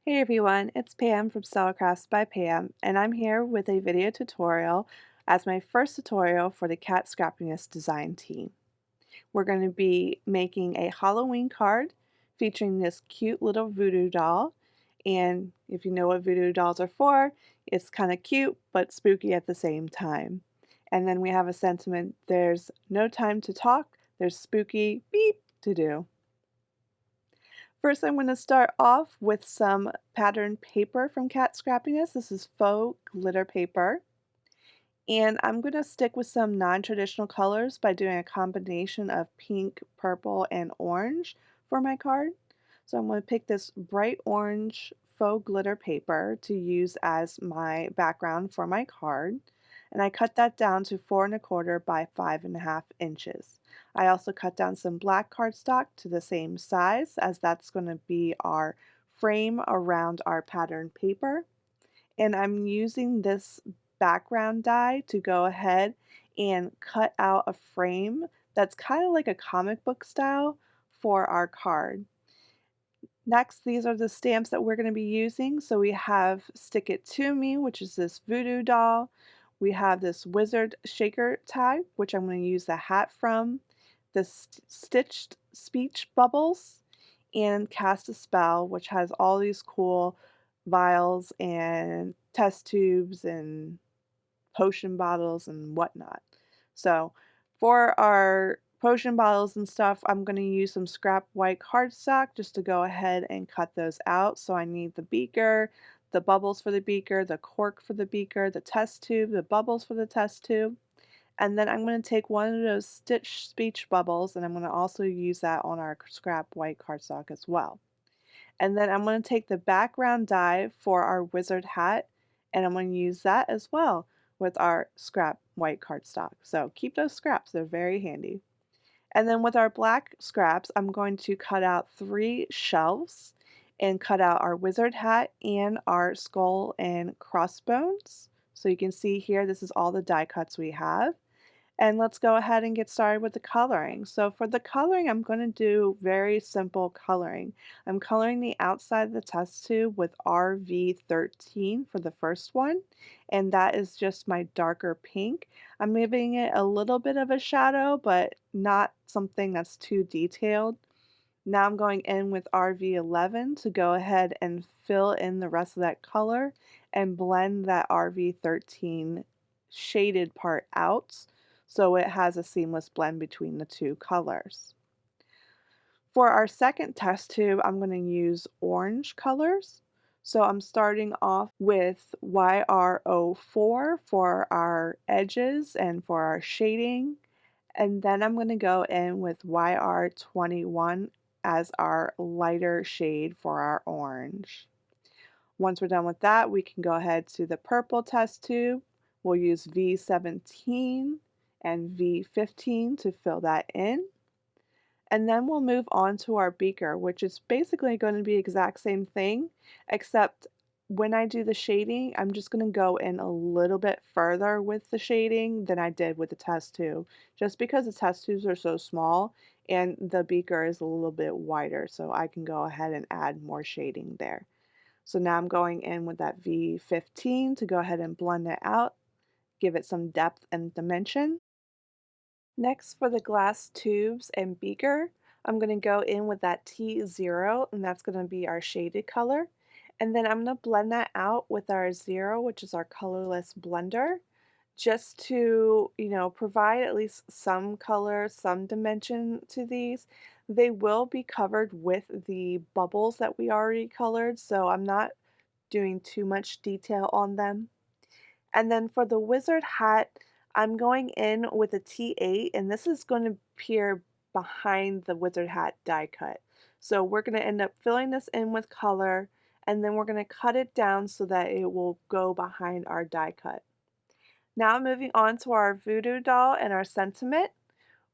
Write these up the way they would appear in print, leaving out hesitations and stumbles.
Hey everyone, it's Pam from diycrafts by Pam, and I'm here with a video tutorial as my first tutorial for the Kat Scrappiness Design Team. We're going to be making a Halloween card featuring this cute little voodoo doll, and if you know what voodoo dolls are for, it's kind of cute but spooky at the same time. And then we have a sentiment, there's no time to talk, there's spooky beep to do. First, I'm going to start off with some pattern paper from Kat Scrappiness. This is faux glitter paper. And I'm going to stick with some non-traditional colors by doing a combination of pink, purple, and orange for my card. So I'm going to pick this bright orange faux glitter paper to use as my background for my card. And I cut that down to 4¼ by 5½ inches. I also cut down some black cardstock to the same size, as that's going to be our frame around our pattern paper. And I'm using this background die to go ahead and cut out a frame that's kind of like a comic book style for our card. Next, these are the stamps that we're going to be using. So we have Stick It To Me, which is this voodoo doll. We have this wizard shaker tag, which I'm going to use the hat from. The stitched speech bubbles, and Cast a Spell, which has all these cool vials and test tubes and potion bottles and whatnot. So for our potion bottles and stuff, I'm going to use some scrap white cardstock just to go ahead and cut those out. So I need the beaker, the bubbles for the beaker, the cork for the beaker, the test tube, the bubbles for the test tube. And then I'm going to take one of those stitch speech bubbles, and I'm going to also use that on our scrap white cardstock as well. And then I'm going to take the background die for our wizard hat, and I'm going to use that as well with our scrap white cardstock. So keep those scraps, they're very handy. And then with our black scraps, I'm going to cut out 3 shelves and cut out our wizard hat and our skull and crossbones. So you can see here, this is all the die cuts we have. And let's go ahead and get started with the coloring. So for the coloring, I'm going to do very simple coloring. I'm coloring the outside of the test tube with RV13 for the first one, and that is just my darker pink. I'm giving it a little bit of a shadow, but not something that's too detailed. Now I'm going in with RV11 to go ahead and fill in the rest of that color and blend that RV13 shaded part out so it has a seamless blend between the two colors. For our second test tube, I'm going to use orange colors. So I'm starting off with YR04 for our edges and for our shading. And then I'm going to go in with YR21 as our lighter shade for our orange. Once we're done with that, we can go ahead to the purple test tube. We'll use V17 and V15 to fill that in. And then we'll move on to our beaker, which is basically going to be the exact same thing, except when I do the shading, I'm just going to go in a little bit further with the shading than I did with the test tube, just because the test tubes are so small and the beaker is a little bit wider, so I can go ahead and add more shading there. So now I'm going in with that V15 to go ahead and blend it out, give it some depth and dimension. Next, for the glass tubes and beaker, I'm going to go in with that T0, and that's going to be our shaded color. And then I'm going to blend that out with our 0, which is our colorless blender, just to, provide at least some color, some dimension to these. They will be covered with the bubbles that we already colored, so I'm not doing too much detail on them. And then for the wizard hat, I'm going in with a T8, and this is going to appear behind the wizard hat die cut. So we're going to end up filling this in with color, and then we're going to cut it down so that it will go behind our die cut. Now moving on to our voodoo doll and our sentiment.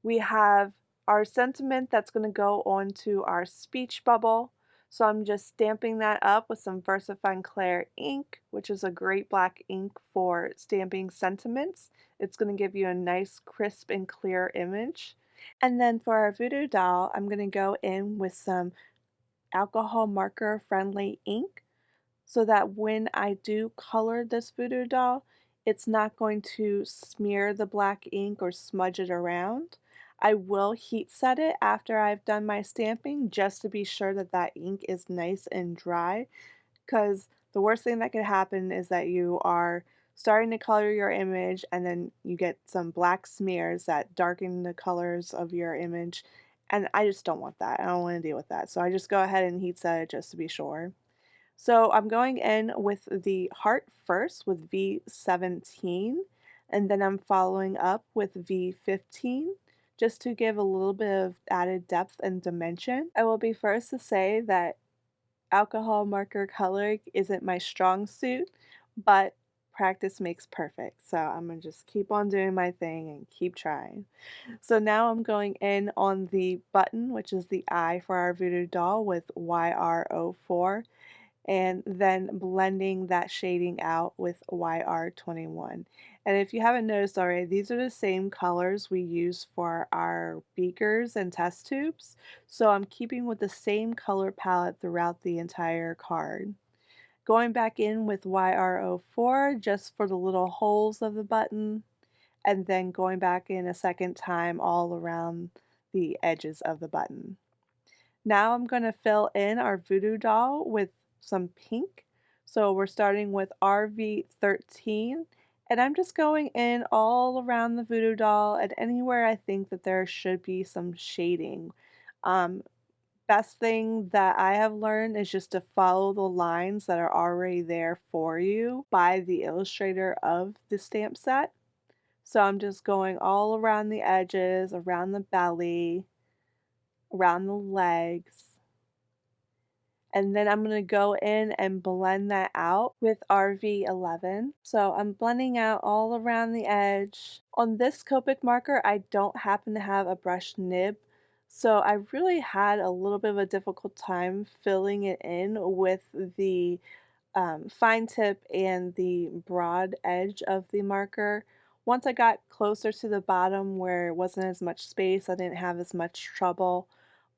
We have our sentiment that's going to go onto our speech bubble. So I'm just stamping that up with some VersaFine Clair ink, which is a great black ink for stamping sentiments. It's going to give you a nice crisp and clear image. And then for our voodoo doll, I'm going to go in with some alcohol marker friendly ink. so that when I do color this voodoo doll, it's not going to smear the black ink or smudge it around. I will heat set it after I've done my stamping just to be sure that that ink is nice and dry, because the worst thing that could happen is that you are starting to color your image and then you get some black smears that darken the colors of your image, and I just don't want that. I don't want to deal with that. So I just go ahead and heat set it just to be sure. So I'm going in with the heart first with V17, and then I'm following up with V15 just to give a little bit of added depth and dimension. I will be first to say that alcohol marker coloring isn't my strong suit, but practice makes perfect. So I'm going to just keep on doing my thing and keep trying. So now I'm going in on the button, which is the eye for our voodoo doll, with YR04, and then blending that shading out with YR21. And if you haven't noticed already, these are the same colors we use for our beakers and test tubes. So I'm keeping with the same color palette throughout the entire card. Going back in with YR04 just for the little holes of the button, and then going back in a second time all around the edges of the button. Now I'm going to fill in our voodoo doll with some pink. So we're starting with RV13, and I'm just going in all around the voodoo doll and anywhere I think that there should be some shading. Um, Best thing that I have learned is just to follow the lines that are already there for you by the illustrator of the stamp set. So I'm just going all around the edges, around the belly, around the legs. And then I'm going to go in and blend that out with RV11. So I'm blending out all around the edge. On this Copic marker, I don't happen to have a brush nib, so I really had a little bit of a difficult time filling it in with the fine tip and the broad edge of the marker. Once I got closer to the bottom where it wasn't as much space, I didn't have as much trouble.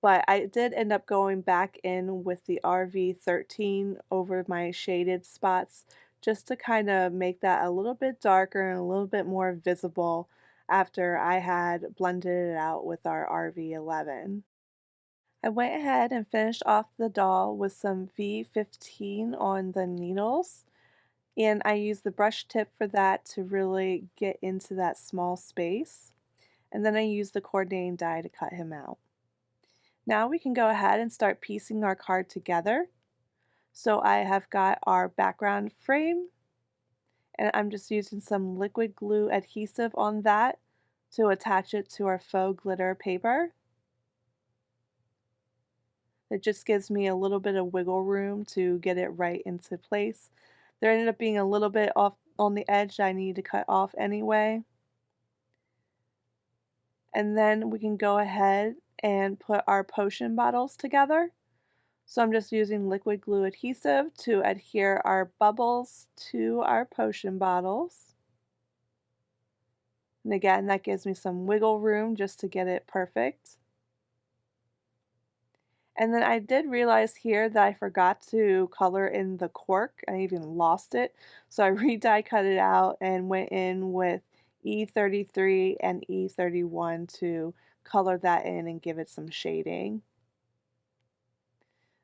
But I did end up going back in with the RV13 over my shaded spots just to kind of make that a little bit darker and a little bit more visible after I had blended it out with our RV11. I went ahead and finished off the doll with some V15 on the needles, and I used the brush tip for that to really get into that small space, and then I used the coordinating die to cut him out. Now we can go ahead and start piecing our card together. So I have got our background frame, and I'm just using some liquid glue adhesive on that to attach it to our faux glitter paper. It just gives me a little bit of wiggle room to get it right into place. There ended up being a little bit off on the edge that I need to cut off anyway. And then we can go ahead and put our potion bottles together. So I'm just using liquid glue adhesive to adhere our bubbles to our potion bottles. And again, that gives me some wiggle room just to get it perfect. And then I did realize here that I forgot to color in the cork. I even lost it. So I re-die cut it out and went in with E33 and E31 to color that in and give it some shading.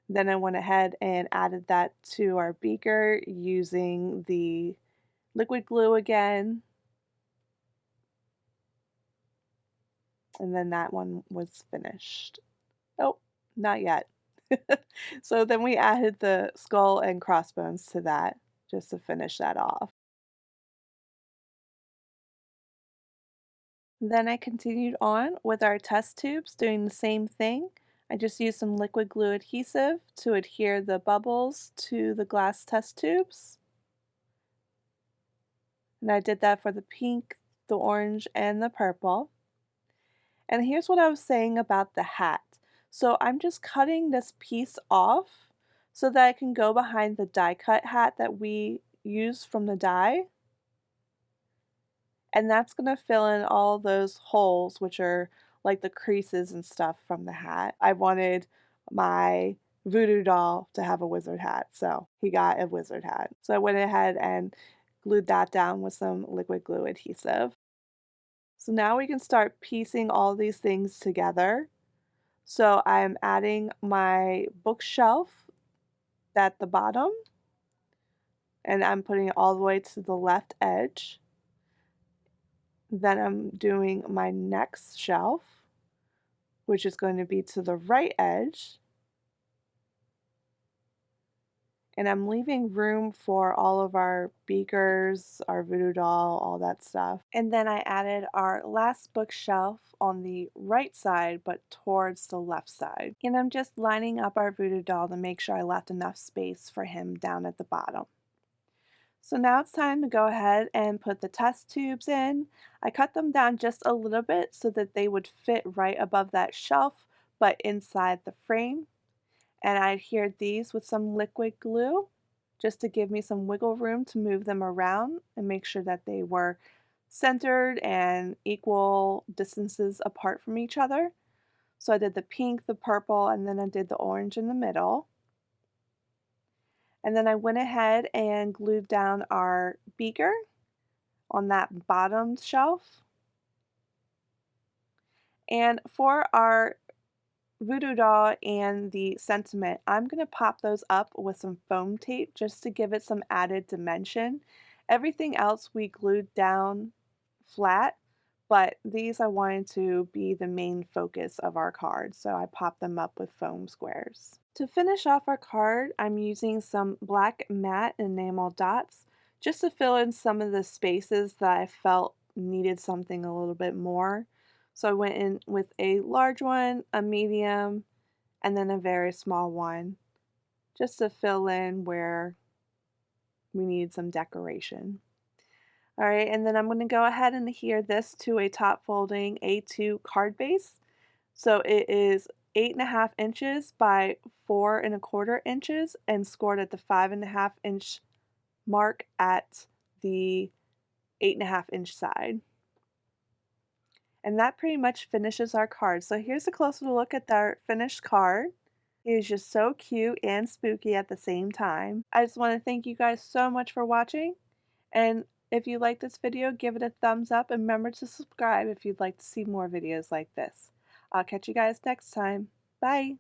Then I went ahead and added that to our beaker using the liquid glue again. And then that one was finished. Oh, not yet. So then we added the skull and crossbones to that just to finish that off. Then I continued on with our test tubes doing the same thing. I just used some liquid glue adhesive to adhere the bubbles to the glass test tubes. And I did that for the pink, the orange, and the purple. And here's what I was saying about the hat. So I'm just cutting this piece off so that I can go behind the die cut hat that we use from the die. And that's going to fill in all those holes, which are like the creases and stuff from the hat. I wanted my voodoo doll to have a wizard hat, so he got a wizard hat. So I went ahead and glued that down with some liquid glue adhesive. So now we can start piecing all these things together. So I'm adding my bookshelf at the bottom, and I'm putting it all the way to the left edge. Then I'm doing my next shelf, which is going to be to the right edge. And I'm leaving room for all of our beakers, our voodoo doll, all that stuff. And then I added our last bookshelf on the right side, but towards the left side. And I'm just lining up our voodoo doll to make sure I left enough space for him down at the bottom. So now it's time to go ahead and put the test tubes in. I cut them down just a little bit so that they would fit right above that shelf, but inside the frame. And I adhered these with some liquid glue just to give me some wiggle room to move them around and make sure that they were centered and equal distances apart from each other. So I did the pink, the purple, and then I did the orange in the middle. And then I went ahead and glued down our beaker on that bottom shelf. And for our voodoo doll and the sentiment, I'm going to pop those up with some foam tape just to give it some added dimension. Everything else we glued down flat, but these I wanted to be the main focus of our card, so I popped them up with foam squares. To finish off our card, I'm using some black matte enamel dots just to fill in some of the spaces that I felt needed something a little bit more. So I went in with a large one, a medium, and then a very small one, just to fill in where we needed some decoration. All right, and then I'm going to go ahead and adhere this to a top folding A2 card base. So it is 8.5 inches by 4.25 inches and scored at the 5.5 inch mark at the 8.5 inch side. And that pretty much finishes our card. So here's a closer look at our finished card. It is just so cute and spooky at the same time. I just want to thank you guys so much for watching. And if you like this video, give it a thumbs up and remember to subscribe if you'd like to see more videos like this. I'll catch you guys next time. Bye!